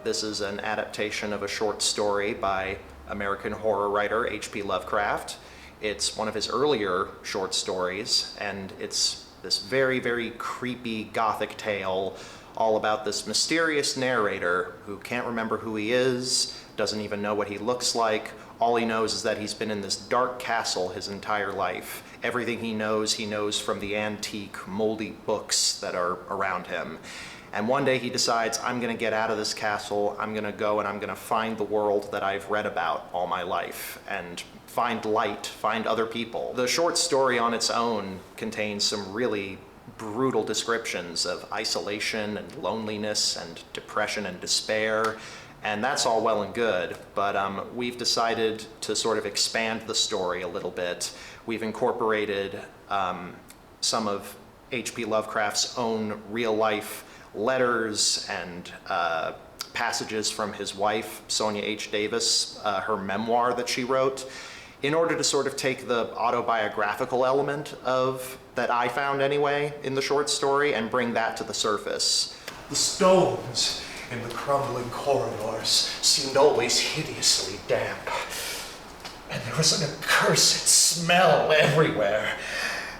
This is an adaptation of a short story by American horror writer H.P. Lovecraft. It's one of his earlier short stories, and it's this very, very creepy gothic tale all about this mysterious narrator who can't remember who he is, doesn't even know what he looks like. All he knows is that he's been in this dark castle his entire life. Everything he knows from the antique, moldy books that are around him. And one day he decides, I'm gonna get out of this castle, I'm gonna go and I'm gonna find the world that I've read about all my life, and find light, find other people. The short story on its own contains some really brutal descriptions of isolation and loneliness and depression and despair, and that's all well and good, but we've decided to sort of expand the story a little bit. We've incorporated some of H.P. Lovecraft's own real-life letters and passages from his wife, Sonia H. Davis, her memoir that she wrote, in order to sort of take the autobiographical element of, that I found anyway, in the short story and bring that to the surface. The stones in the crumbling corridors seemed always hideously damp, and there was an accursed smell everywhere,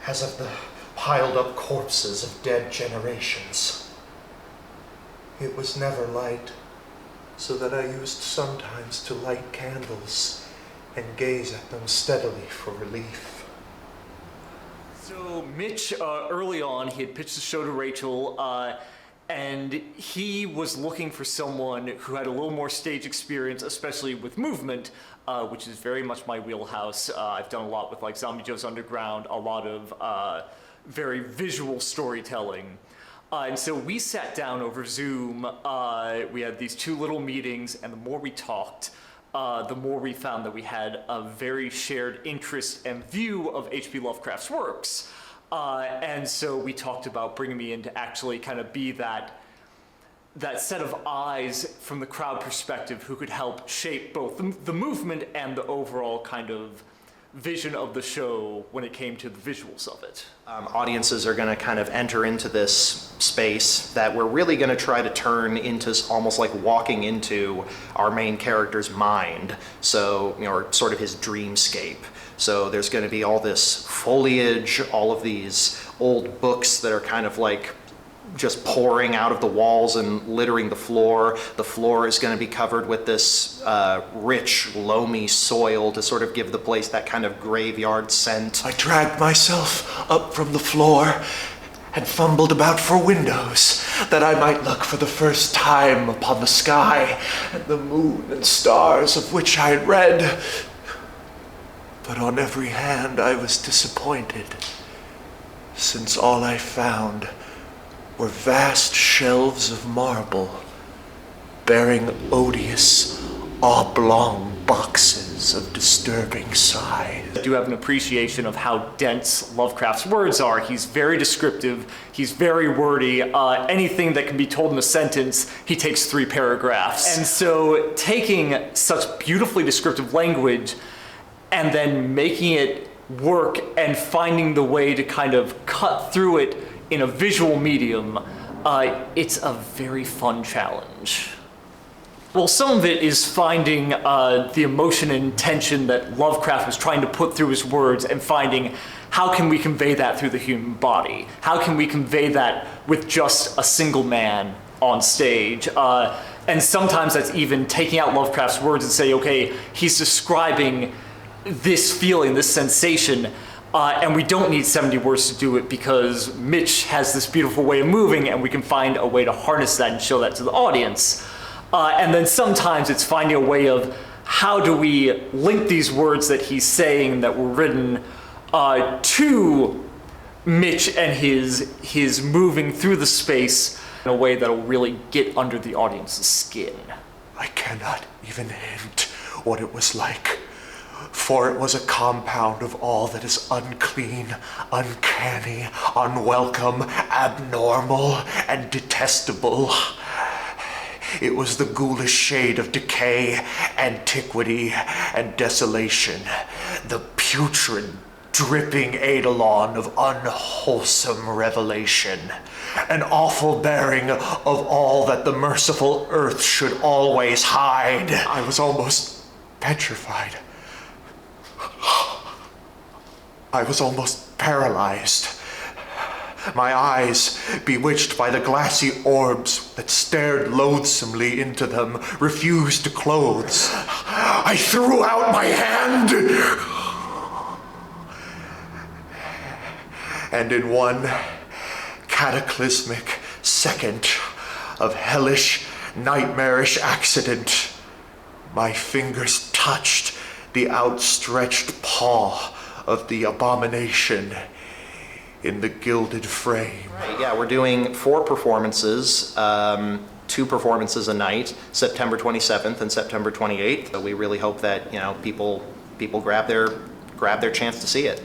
as of the piled up corpses of dead generations. It was never light, so that I used sometimes to light candles and gaze at them steadily for relief. So Mitch, early on, he had pitched the show to Rachel, and he was looking for someone who had a little more stage experience, especially with movement, which is very much my wheelhouse. I've done a lot with like Zombie Joe's Underground, a lot of very visual storytelling. And so we sat down over Zoom, we had these two little meetings, and the more we talked, the more we found that we had a very shared interest and view of H.P. Lovecraft's works. And so we talked about bringing me in to actually kind of be that set of eyes from the crowd perspective who could help shape both the movement and the overall kind of vision of the show when it came to the visuals of it. Audiences are going to kind of enter into this space that we're really going to try to turn into almost like walking into our main character's mind, so, you know, or sort of his dreamscape. So there's going to be all this foliage, all of these old books that are kind of like just pouring out of the walls and littering the floor. The floor is going to be covered with this rich, loamy soil to sort of give the place that kind of graveyard scent. I dragged myself up from the floor and fumbled about for windows, that I might look for the first time upon the sky and the moon and stars of which I had read. But on every hand I was disappointed, since all I found were vast shelves of marble, bearing odious, oblong boxes of disturbing size. I do have an appreciation of how dense Lovecraft's words are. He's very descriptive, he's very wordy. Anything that can be told in a sentence, he takes 3 paragraphs. And so taking such beautifully descriptive language and then making it work and finding the way to kind of cut through it in a visual medium, it's a very fun challenge. Well, some of it is finding the emotion and tension that Lovecraft was trying to put through his words and finding how can we convey that through the human body? How can we convey that with just a single man on stage? And sometimes that's even taking out Lovecraft's words and say, okay, he's describing this feeling, this sensation, and we don't need 70 words to do it because Mitch has this beautiful way of moving and we can find a way to harness that and show that to the audience. And then sometimes it's finding a way of how do we link these words that he's saying that were written to Mitch and his moving through the space in a way that'll really get under the audience's skin. I cannot even hint what it was like, for it was a compound of all that is unclean, uncanny, unwelcome, abnormal, and detestable. It was the ghoulish shade of decay, antiquity, and desolation, the putrid dripping eidolon of unwholesome revelation, an awful bearing of all that the merciful earth should always hide. I was almost petrified. I was almost paralyzed. My eyes, bewitched by the glassy orbs that stared loathsomely into them, refused to close. I threw out my hand, and in one cataclysmic second of hellish, nightmarish accident, my fingers touched the outstretched paw of the abomination in the gilded frame. Right, yeah, we're doing 4 performances, 2 performances a night, September 27th and September 28th. So we really hope that, people grab their chance to see it.